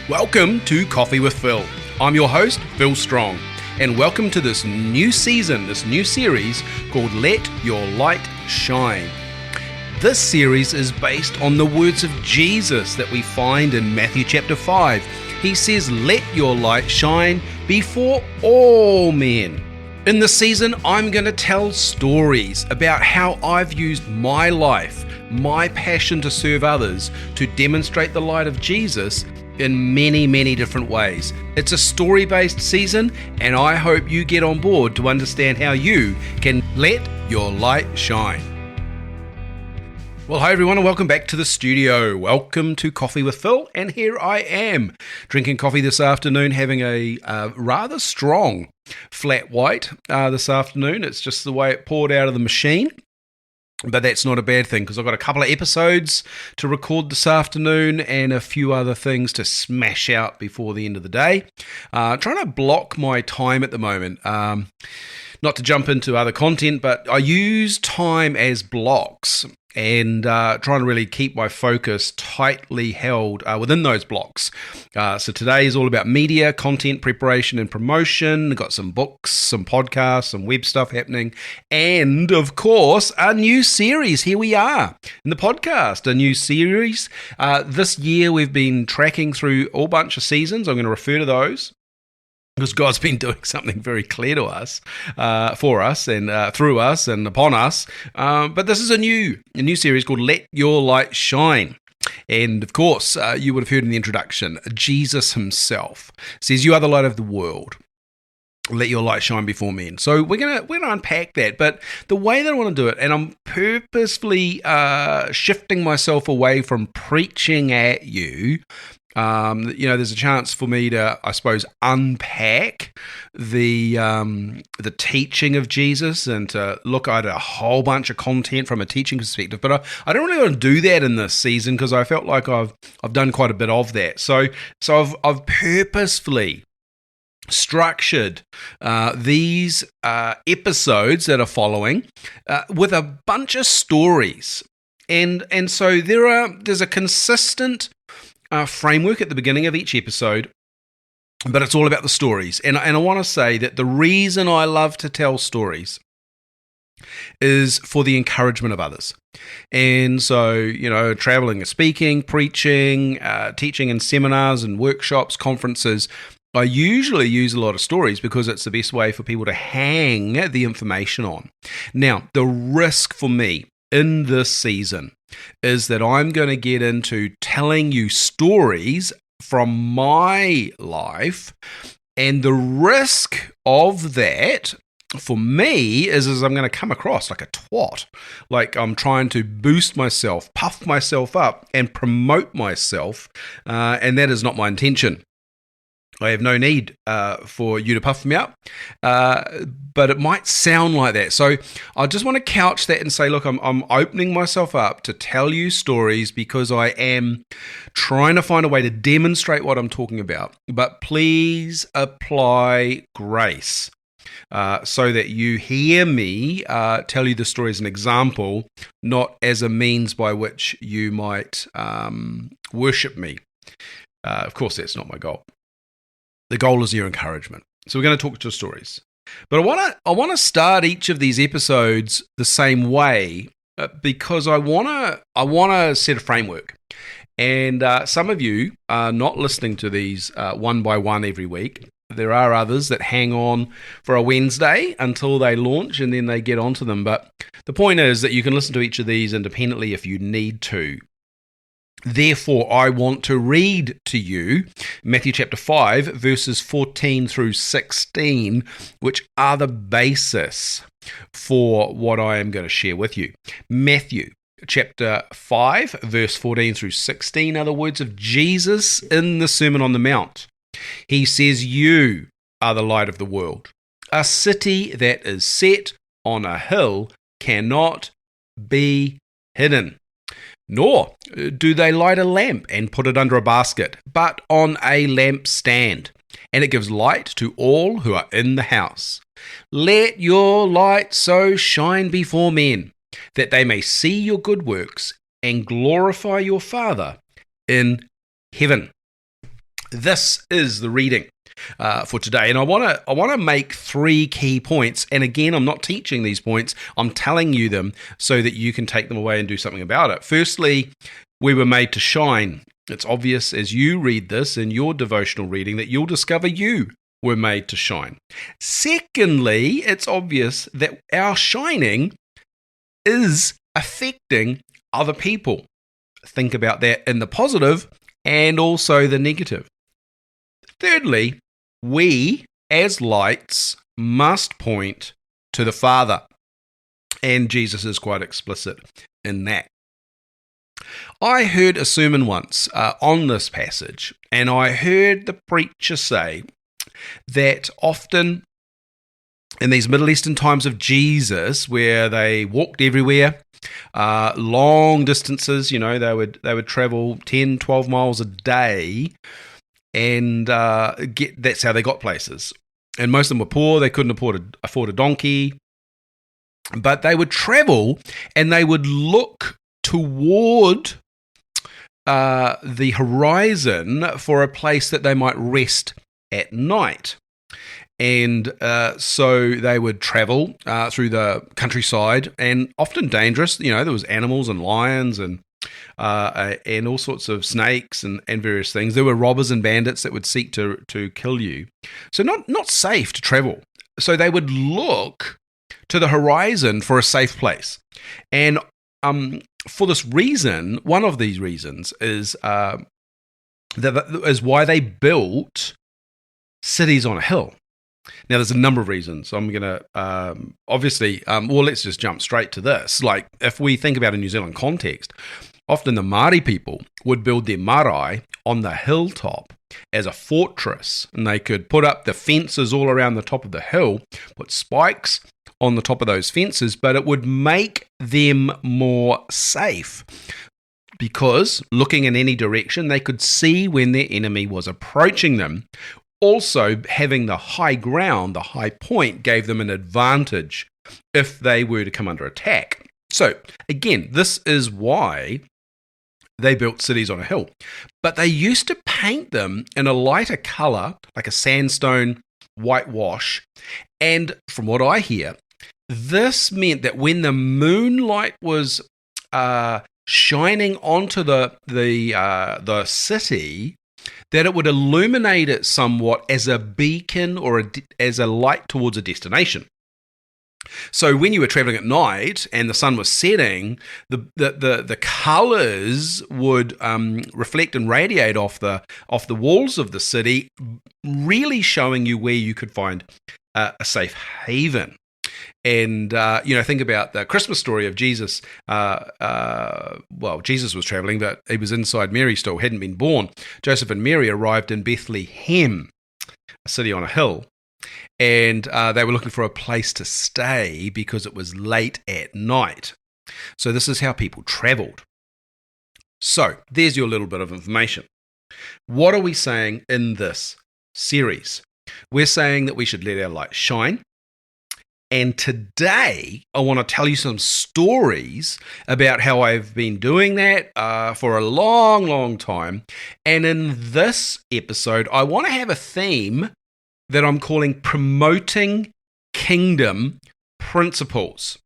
Welcome to Coffee with Phil. I'm your host, Phil Strong, and welcome to this new season, this new series called Let Your Light Shine. This series is based on the words of Jesus that we find in Matthew chapter 5. He says, "Let your light shine before all men." In this season, I'm going to tell stories about how I've used my life, my passion to serve others, to demonstrate the light of Jesus in many, many different ways. It's a story-based season, and I hope you get on board to understand how you can let your light shine. Well, hi everyone, and welcome back to the studio. Welcome to Coffee with Phil, and here I am, drinking coffee this afternoon, having a rather strong flat white this afternoon. It's just the way it poured out of the machine. But that's not a bad thing, because I've got a couple of episodes to record this afternoon and a few other things to smash out before the end of the day. Trying to block my time at the moment. Not to jump into other content, but I use time as blocks and trying to really keep my focus tightly held within those blocks. So today is all about media, content preparation and promotion. I've got some books, some podcasts, some web stuff happening, and of course, a new series. Here we are in the podcast, a new series. This year we've been tracking through a whole bunch of seasons. I'm going to refer to those, because God's been doing something very clear to us, for us, and through us, and upon us. But this is a new series called Let Your Light Shine. And of course, you would have heard in the introduction, Jesus himself says, "You are the light of the world. Let your light shine before men." So we're gonna unpack that, but the way that I want to do it, and I'm purposefully shifting myself away from preaching at you. There's a chance for me to, I suppose, unpack the teaching of Jesus and to look at a whole bunch of content from a teaching perspective. But I don't really want to do that in this season, because I felt like I've done quite a bit of that. So I've purposefully structured these episodes that are following with a bunch of stories, and so there's a consistent framework at the beginning of each episode, but it's all about the stories. And I want to say that the reason I love to tell stories is for the encouragement of others. And so, traveling, speaking, preaching, teaching in seminars and workshops, conferences, I usually use a lot of stories because it's the best way for people to hang the information on. Now, the risk for me in this season is that I'm going to get into telling you stories from my life, and the risk of that for me is I'm going to come across like a twat, like I'm trying to boost myself, puff myself up, and promote myself, and that is not my intention. I have no need for you to puff me up, but it might sound like that. So I just want to couch that and say, look, I'm opening myself up to tell you stories because I am trying to find a way to demonstrate what I'm talking about. But please apply grace so that you hear me tell you the story as an example, not as a means by which you might worship me. Of course, that's not my goal. The goal is your encouragement. So we're going to talk to stories. But I want to start each of these episodes the same way because I want to set a framework. And some of you are not listening to these one by one every week. There are others that hang on for a Wednesday until they launch and then they get onto them. But the point is that you can listen to each of these independently if you need to. Therefore, I want to read to you Matthew chapter 5, verses 14 through 16, which are the basis for what I am going to share with you. Matthew chapter 5, verse 14 through 16 are the words of Jesus in the Sermon on the Mount. He says, "You are the light of the world. A city that is set on a hill cannot be hidden. Nor do they light a lamp and put it under a basket, but on a lampstand, and it gives light to all who are in the house. Let your light so shine before men, that they may see your good works and glorify your Father in heaven." This is the reading for today, and I want to make 3 key points. And again, I'm not teaching these points; I'm telling you them so that you can take them away and do something about it. Firstly, we were made to shine. It's obvious as you read this in your devotional reading that you'll discover you were made to shine. Secondly, it's obvious that our shining is affecting other people. Think about that in the positive and also the negative. Thirdly, we as lights must point to the Father, and Jesus is quite explicit in that. I heard a sermon once on this passage, and I heard the preacher say that often in these Middle Eastern times of Jesus, where they walked everywhere, long distances, they would travel 10, 12 miles a day, and that's how they got places. And most of them were poor; they couldn't afford a donkey, but they would travel and they would look toward the horizon for a place that they might rest at night. And so they would travel through the countryside, and often dangerous. There was animals and lions and all sorts of snakes and various things. There were robbers and bandits that would seek to kill you. So not safe to travel. So they would look to the horizon for a safe place. And for this reason, one of these reasons is why they built cities on a hill. Now, there's a number of reasons. I'm going to, obviously, let's just jump straight to this. Like, if we think about a New Zealand context, often the Māori people would build their marae on the hilltop as a fortress, and they could put up the fences all around the top of the hill, put spikes on the top of those fences, but it would make them more safe because looking in any direction, they could see when their enemy was approaching them. Also, having the high ground, the high point, gave them an advantage if they were to come under attack. So, again, this is why they built cities on a hill. But they used to paint them in a lighter colour, like a sandstone whitewash. And from what I hear, this meant that when the moonlight was shining onto the city, that it would illuminate it somewhat as a beacon or as a light towards a destination. So when you were traveling at night and the sun was setting, the colours would reflect and radiate off the walls of the city, really showing you where you could find a safe haven. And, think about the Christmas story of Jesus. Jesus was traveling, but he was inside Mary still, hadn't been born. Joseph and Mary arrived in Bethlehem, a city on a hill, and they were looking for a place to stay because it was late at night. So this is how people traveled. So there's your little bit of information. What are we saying in this series? We're saying that we should let our light shine. And today, I want to tell you some stories about how I've been doing that for a long, long time. And in this episode, I want to have a theme that I'm calling Promoting Kingdom Principles.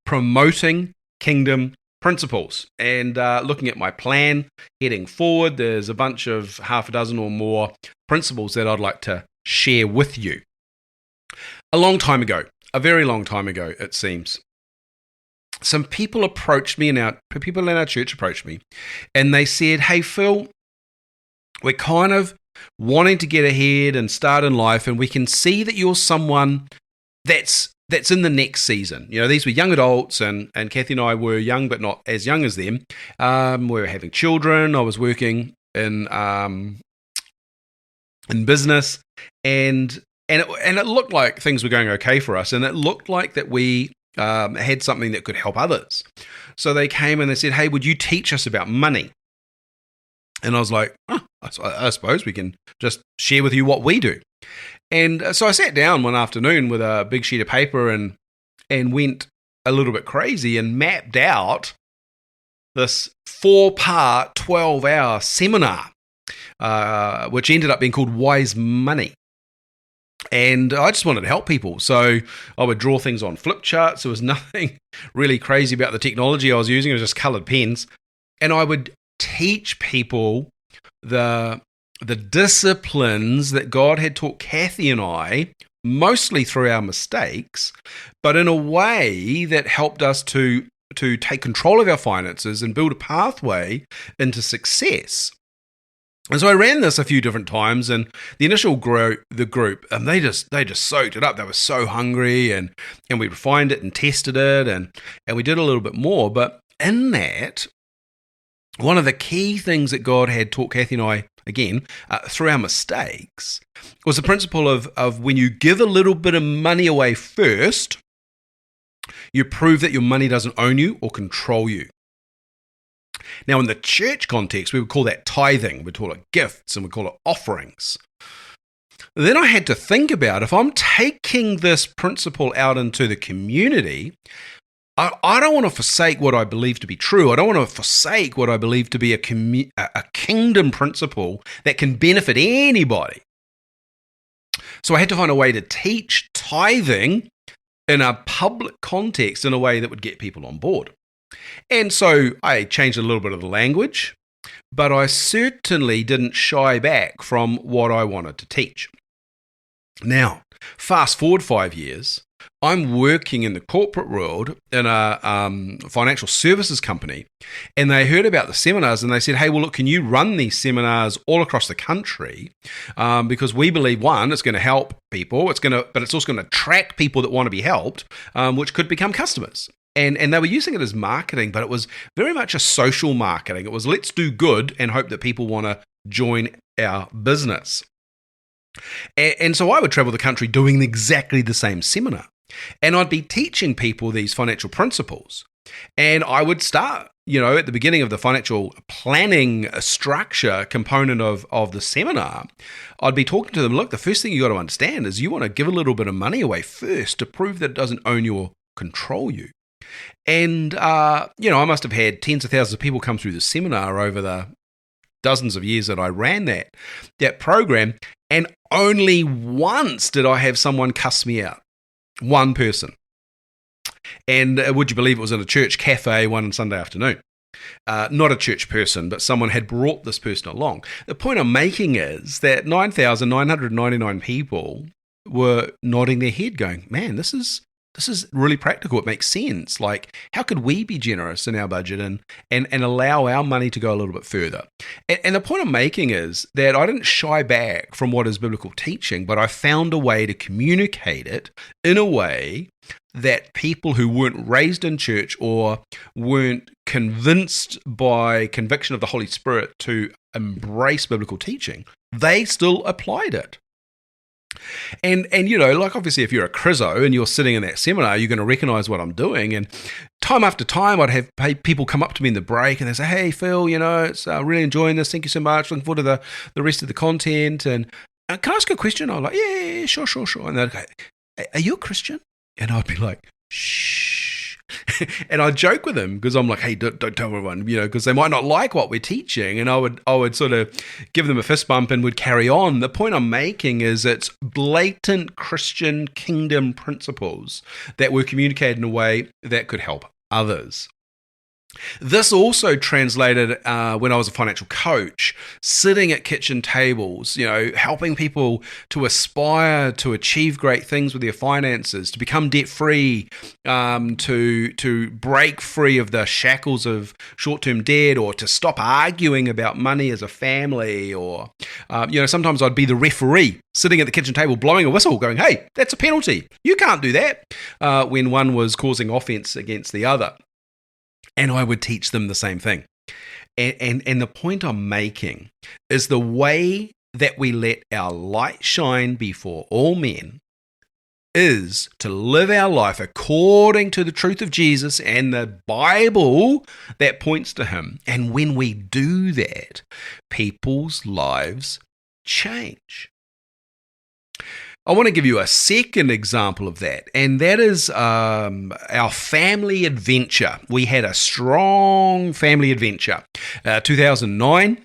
Promoting Kingdom Principles. And looking at my plan heading forward, there's a bunch of half a dozen or more principles that I'd like to share with you. A long time ago, a very long time ago, it seems, some people approached me, people in our church approached me, and they said, "Hey, Phil, we're kind of wanting to get ahead and start in life, and we can see that you're someone that's in the next season." These were young adults, and Kathy and I were young, but not as young as them. We were having children. I was working in business, and it looked like things were going okay for us, and it looked like that we had something that could help others. So they came and they said, "Hey, would you teach us about money?" And I was like, I suppose we can just share with you what we do. And so I sat down one afternoon with a big sheet of paper and went a little bit crazy and mapped out this 4-part, 12-hour seminar which ended up being called Wise Money. And I just wanted to help people. So I would draw things on flip charts. There was nothing really crazy about the technology I was using. It was just colored pens. And I would teach people the disciplines that God had taught Kathy and I, mostly through our mistakes, but in a way that helped us to take control of our finances and build a pathway into success. And so I ran this a few different times, and the initial group, they just soaked it up. They were so hungry, and we refined it and tested it, and we did a little bit more. But in that, one of the key things that God had taught Kathy and I, again, through our mistakes, was the principle of when you give a little bit of money away first, you prove that your money doesn't own you or control you. Now, in the church context, we would call that tithing. We'd call it gifts, and we call it offerings. Then I had to think about, if I'm taking this principle out into the community, I don't want to forsake what I believe to be true. I don't want to forsake what I believe to be a kingdom principle that can benefit anybody. So I had to find a way to teach tithing in a public context in a way that would get people on board. And so I changed a little bit of the language, but I certainly didn't shy back from what I wanted to teach. Now, fast forward 5 years, I'm working in the corporate world in a financial services company, and they heard about the seminars and they said, hey, well, look, can you run these seminars all across the country? Because we believe, one, it's going to help people, but it's also going to attract people that want to be helped, which could become customers. And they were using it as marketing, but it was very much a social marketing. It was, let's do good and hope that people want to join our business. And so I would travel the country doing exactly the same seminar. And I'd be teaching people these financial principles. And I would start, at the beginning of the financial planning structure component of the seminar, I'd be talking to them, look, the first thing you got to understand is you want to give a little bit of money away first to prove that it doesn't own you or control you. And, I must have had tens of thousands of people come through the seminar over the dozens of years that I ran that program. And only once did I have someone cuss me out. One person. And would you believe it was in a church cafe one Sunday afternoon? Not a church person, but someone had brought this person along. The point I'm making is that 9,999 people were nodding their head going, man, this is really practical. It makes sense. Like, how could we be generous in our budget and allow our money to go a little bit further? And the point I'm making is that I didn't shy back from what is biblical teaching, but I found a way to communicate it in a way that people who weren't raised in church or weren't convinced by conviction of the Holy Spirit to embrace biblical teaching, they still applied it. And like obviously if you're a Chriso and you're sitting in that seminar, you're going to recognize what I'm doing. And time after time, I'd have people come up to me in the break and they say, hey, Phil, it's really enjoying this. Thank you so much. Looking forward to the rest of the content. And can I ask a question? I'm like, yeah, sure. And they'd go, are you a Christian? And I'd be like, shh. And I joke with them because I'm like, hey, don't tell everyone, because they might not like what we're teaching. And I would sort of give them a fist bump and would carry on. The point I'm making is it's blatant Christian kingdom principles that were communicated in a way that could help others. This also translated when I was a financial coach, sitting at kitchen tables, helping people to aspire to achieve great things with their finances, to become debt-free, to break free of the shackles of short-term debt, or to stop arguing about money as a family, or, sometimes I'd be the referee sitting at the kitchen table blowing a whistle going, hey, that's a penalty. You can't do that, when one was causing offense against the other. And I would teach them the same thing. And the point I'm making is the way that we let our light shine before all men is to live our life according to the truth of Jesus and the Bible that points to him. And when we do that, people's lives change. I want to give you a second example of that, and that is our family adventure. We had a strong family adventure. 2009,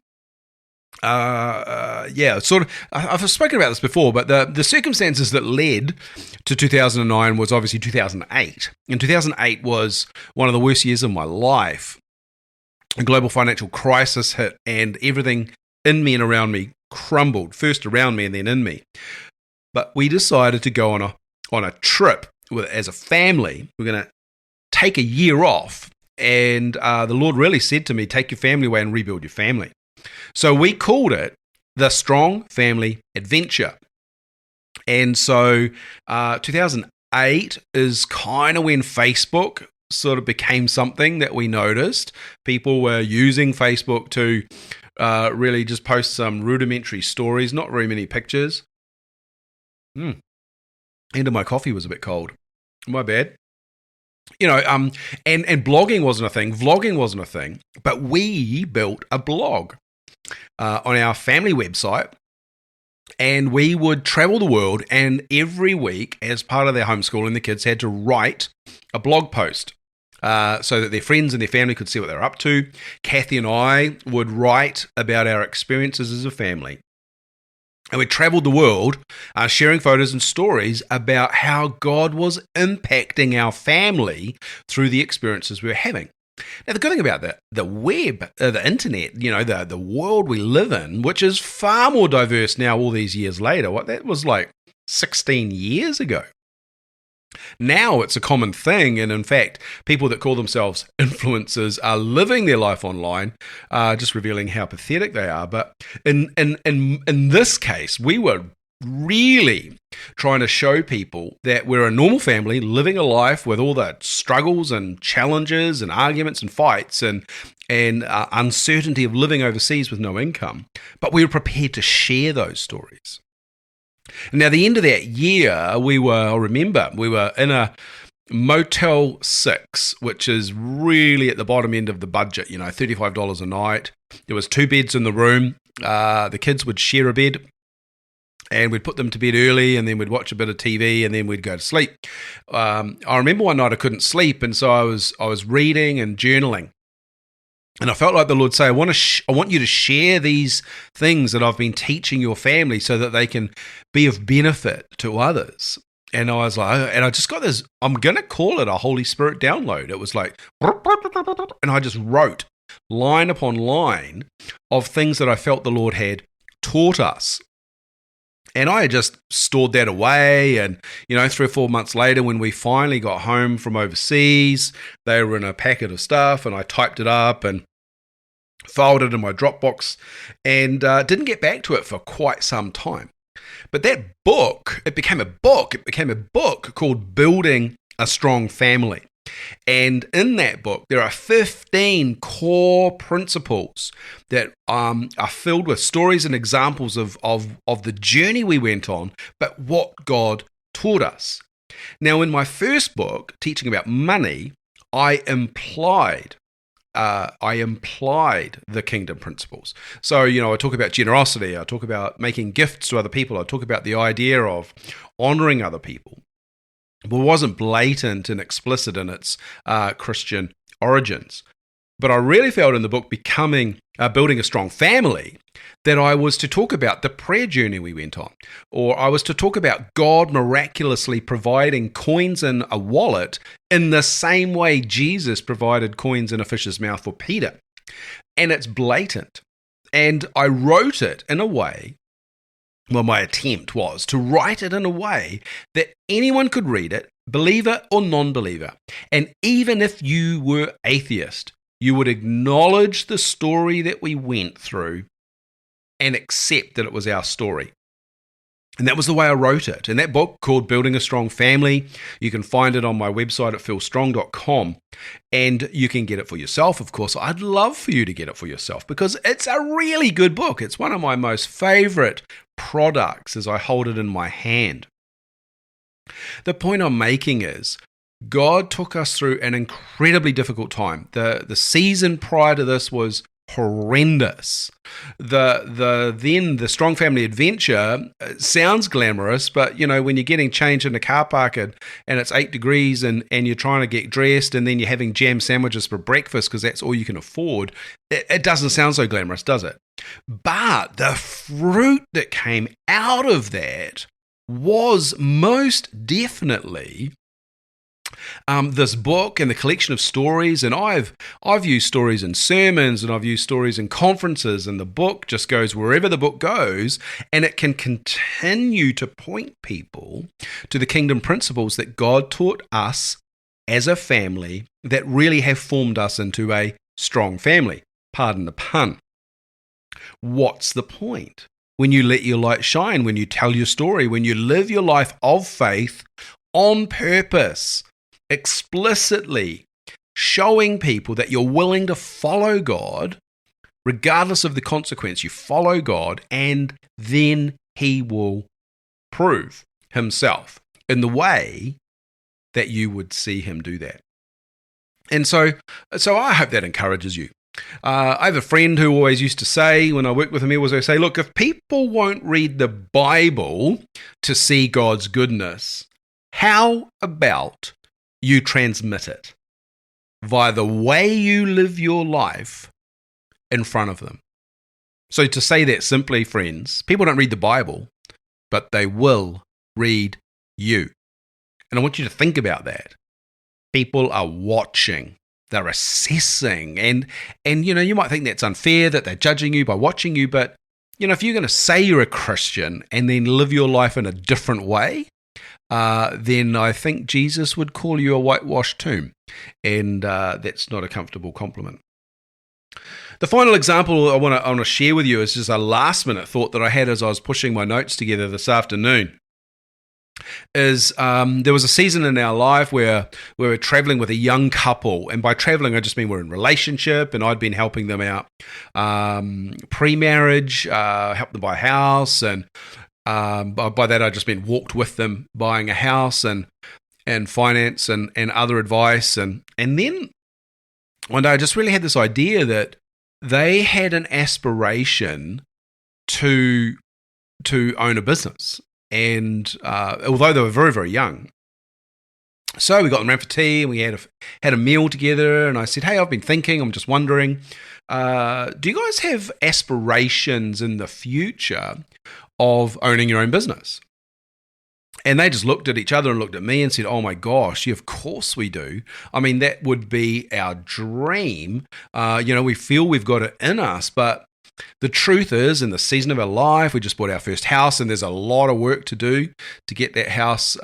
sort of. I've spoken about this before, but the circumstances that led to 2009 was obviously 2008. And 2008 was one of the worst years of my life. A global financial crisis hit, and everything in me and around me crumbled. First around me, and then in me. But we decided to go on a trip as a family. We're going to take a year off, and the Lord really said to me, "Take your family away and rebuild your family." So we called it the Strong Family Adventure. And so 2008 is kind of when Facebook sort of became something that we noticed. People were using Facebook to really just post some rudimentary stories, not very many pictures. End of my coffee was a bit cold. My bad. And blogging wasn't a thing. Vlogging wasn't a thing. But we built a blog on our family website, and we would travel the world, and every week, as part of their homeschooling, the kids had to write a blog post so that their friends and their family could see what they're up to. Kathy and I would write about our experiences as a family. And we traveled the world sharing photos and stories about how God was impacting our family through the experiences we were having. Now, the good thing about the web, the internet, the world we live in, which is far more diverse now all these years later, that was like 16 years ago. Now it's a common thing, and in fact, people that call themselves influencers are living their life online, just revealing how pathetic they are. But in this case, we were really trying to show people that we're a normal family living a life with all the struggles and challenges and arguments and fights and uncertainty of living overseas with no income. But we were prepared to share those stories. Now, the end of that year, we were in a Motel 6, which is really at the bottom end of the budget, $35 a night. There was 2 beds in the room. The kids would share a bed, and we'd put them to bed early, and then we'd watch a bit of TV, and then we'd go to sleep. I remember one night I couldn't sleep, and so I was reading and journaling. And I felt like the Lord say, I want you to share these things that I've been teaching your family so that they can be of benefit to others. And I was like, and I just got this, I'm going to call it a Holy Spirit download. It was like, and I just wrote line upon line of things that I felt the Lord had taught us. And I had just stored that away, and 3 or 4 months later, when we finally got home from overseas, they were in a packet of stuff, and I typed it up and filed it in my Dropbox, and didn't get back to it for quite some time. But that book, it became a book called Building a Strong Family. And in that book, there are 15 core principles that are filled with stories and examples of the journey we went on, but what God taught us. Now, in my first book, Teaching About Money, I implied the kingdom principles. So, I talk about generosity, I talk about making gifts to other people, I talk about the idea of honoring other people. But it wasn't blatant and explicit in its Christian origins. But I really felt in the book Building a Strong Family that I was to talk about the prayer journey we went on, or I was to talk about God miraculously providing coins in a wallet in the same way Jesus provided coins in a fish's mouth for Peter. And it's blatant. And I wrote it in a way, well, my attempt was to write it in a way that anyone could read it, believer or non-believer. And even if you were atheist, you would acknowledge the story that we went through and accept that it was our story. And that was the way I wrote it. In that book called Building a Strong Family, you can find it on my website at philstrong.com, and you can get it for yourself, of course. I'd love for you to get it for yourself because it's a really good book. It's one of my most favorite products as I hold it in my hand. The point I'm making is God took us through an incredibly difficult time. The season prior to this was horrendous. The Strong Family Adventure sounds glamorous, but when you're getting changed in a car park and it's 8 degrees and you're trying to get dressed and then you're having jam sandwiches for breakfast because that's all you can afford, it doesn't sound so glamorous, does it? But the fruit that came out of that was most definitely this book and the collection of stories. And I've used stories in sermons, and I've used stories in conferences, and the book just goes wherever the book goes, and it can continue to point people to the kingdom principles that God taught us as a family that really have formed us into a strong family. Pardon the pun. What's the point? When you let your light shine, when you tell your story, when you live your life of faith on purpose, explicitly showing people that you're willing to follow God, regardless of the consequence, you follow God, and then He will prove Himself in the way that you would see Him do that. And so I hope that encourages you. I have a friend who always used to say, when I worked with him, he always say, look, if people won't read the Bible to see God's goodness, how about you transmit it via the way you live your life in front of them? So to say that simply, friends, people don't read the Bible, but they will read you. And I want you to think about that. People are watching. They're assessing, and you might think that's unfair, that they're judging you by watching you, but if you're going to say you're a Christian and then live your life in a different way, then I think Jesus would call you a whitewashed tomb, and that's not a comfortable compliment. The final example I want to share with you is just a last minute thought that I had as I was pushing my notes together this afternoon. Is there was a season in our life where we were traveling with a young couple, and by traveling I just mean we're in relationship, and I'd been helping them out pre-marriage, helped them buy a house, and by that I just meant walked with them buying a house and finance and other advice, and then one day I just really had this idea that they had an aspiration to own a business. And although they were very, very young, so we got them around for tea, and we had a meal together. And I said, "Hey, I've been thinking. I'm just wondering, do you guys have aspirations in the future of owning your own business?" And they just looked at each other and looked at me and said, "Oh my gosh, yeah, of course we do. I mean, that would be our dream. We feel we've got it in us, but." The truth is, in the season of our life, we just bought our first house, and there's a lot of work to do to get that house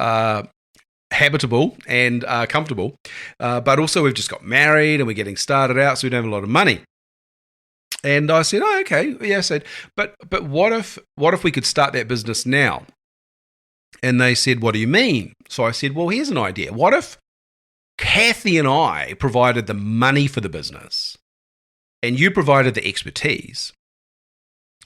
habitable and comfortable. But also, we've just got married, and we're getting started out, so we don't have a lot of money. And I said, "Oh, okay." Yeah, I said, "But what if we could start that business now?" And they said, "What do you mean?" So I said, "Well, here's an idea. What if Kathy and I provided the money for the business, and you provided the expertise?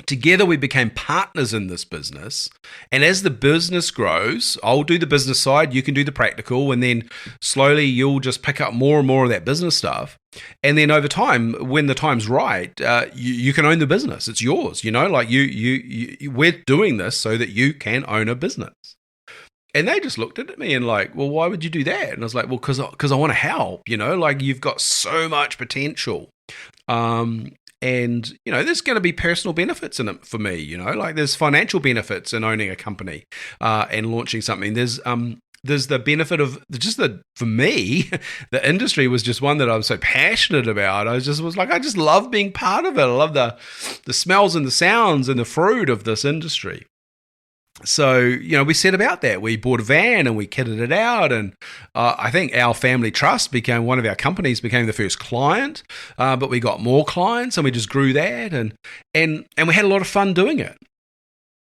Together we became partners in this business, and as the business grows, I'll do the business side, you can do the practical, and then slowly you'll just pick up more and more of that business stuff. And then over time, when the time's right, you can own the business. It's yours, like we're doing this so that you can own a business." And they just looked at me and like, "Well, why would you do that?" And I was like, "Well, because I want to help, like you've got so much potential. And, there's going to be personal benefits in it for me, like there's financial benefits in owning a company and launching something. There's the benefit of for me, the industry was just one that I was so passionate about. I just love being part of it. I love the smells and the sounds and the fruit of this industry. So, we set about that. We bought a van and we kitted it out. And I think our family trust one of our companies became the first client. But we got more clients and we just grew that. And we had a lot of fun doing it.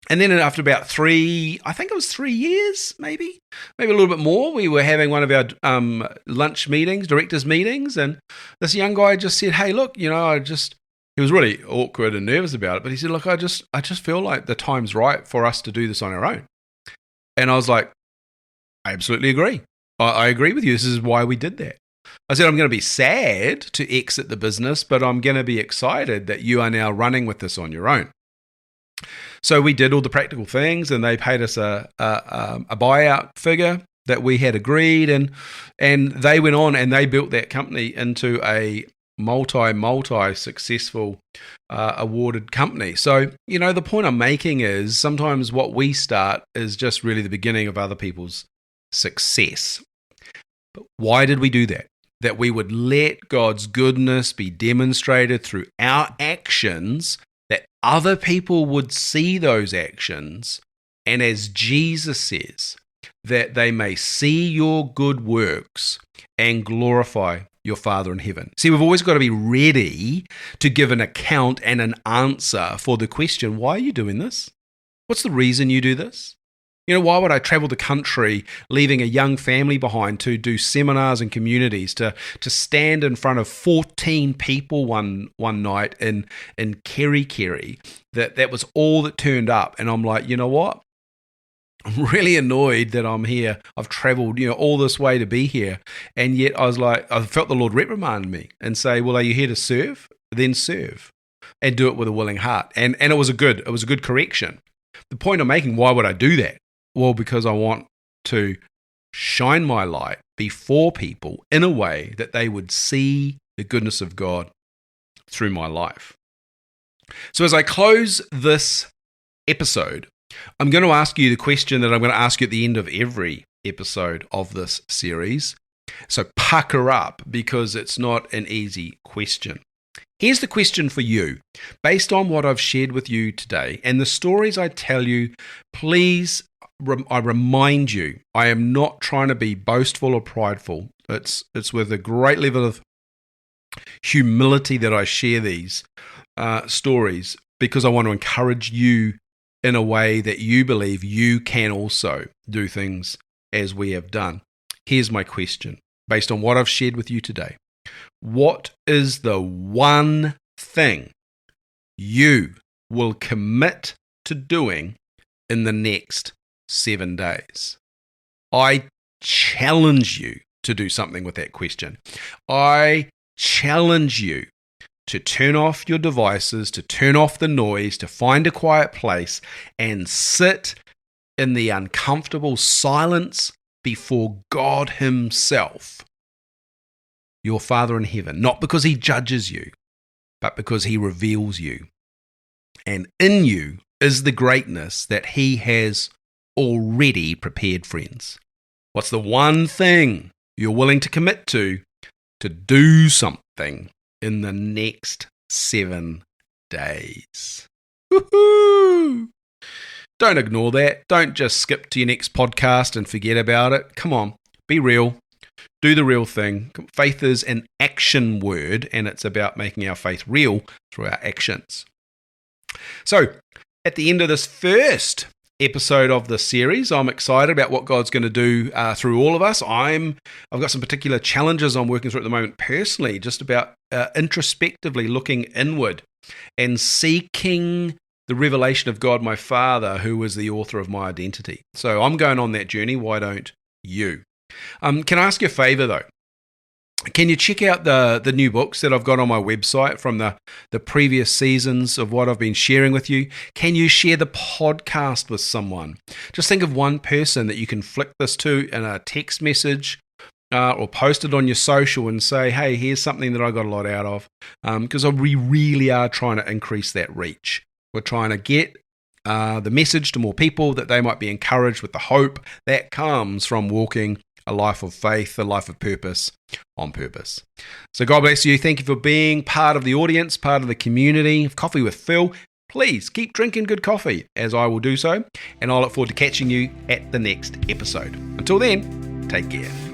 And then after about 3 years, maybe a little bit more, we were having one of our lunch meetings, directors meetings. And this young guy just said, "Hey, look, he was really awkward and nervous about it, but he said, "Look, I just feel like the time's right for us to do this on our own." And I was like, "I absolutely agree. I agree with you. This is why we did that." I said, "I'm going to be sad to exit the business, but I'm going to be excited that you are now running with this on your own." So we did all the practical things, and they paid us a buyout figure that we had agreed, and they went on and they built that company into a multi successful awarded company. So, the point I'm making is sometimes what we start is just really the beginning of other people's success. But why did we do that? That we would let God's goodness be demonstrated through our actions, that other people would see those actions, and as Jesus says, that they may see your good works and glorify your Father in heaven. See, we've always got to be ready to give an account and an answer for the question, why are you doing this? What's the reason you do this? Why would I travel the country, leaving a young family behind to do seminars and communities, to stand in front of 14 people one night in Kerry? That was all that turned up. And I'm like, you know what? I'm really annoyed that I'm here. I've traveled, all this way to be here. And yet I felt the Lord reprimand me and say, well, are you here to serve? Then serve and do it with a willing heart. And it was a good correction. The point I'm making, why would I do that? Well, because I want to shine my light before people in a way that they would see the goodness of God through my life. So as I close this episode, I'm going to ask you the question that I'm going to ask you at the end of every episode of this series. So pucker up, because it's not an easy question. Here's the question for you. Based on what I've shared with you today and the stories I tell you, please, I remind you, I am not trying to be boastful or prideful. It's with a great level of humility that I share these stories, because I want to encourage you in a way that you believe you can also do things as we have done. Here's my question, based on what I've shared with you today. What is the one thing you will commit to doing in the next 7 days? I challenge you to do something with that question. I challenge you to turn off your devices, to turn off the noise, to find a quiet place and sit in the uncomfortable silence before God Himself, your Father in heaven, not because He judges you, but because He reveals you. And in you is the greatness that He has already prepared, friends. What's the one thing you're willing to commit to do something in the next 7 days? Woohoo! Don't ignore that. Don't just skip to your next podcast and forget about it. Come on, be real. Do the real thing. Faith is an action word, and it's about making our faith real through our actions. So, at the end of this first episode of the series, I'm excited about what God's going to do through all of us. I've got some particular challenges I'm working through at the moment personally, just about introspectively looking inward and seeking the revelation of God, my Father, who is the author of my identity. So I'm going on that journey. Why don't you? Can I ask you a favor, though? Can you check out the new books that I've got on my website from the previous seasons of what I've been sharing with you? Can you share the podcast with someone? Just think of one person that you can flick this to in a text message or post it on your social and say, hey, here's something that I got a lot out of. Because we really are trying to increase that reach. We're trying to get the message to more people that they might be encouraged with the hope that comes from walking a life of faith, a life of purpose on purpose. So God bless you. Thank you for being part of the audience, part of the community of Coffee with Phil. Please keep drinking good coffee as I will do so, and I look forward to catching you at the next episode. Until then, take care.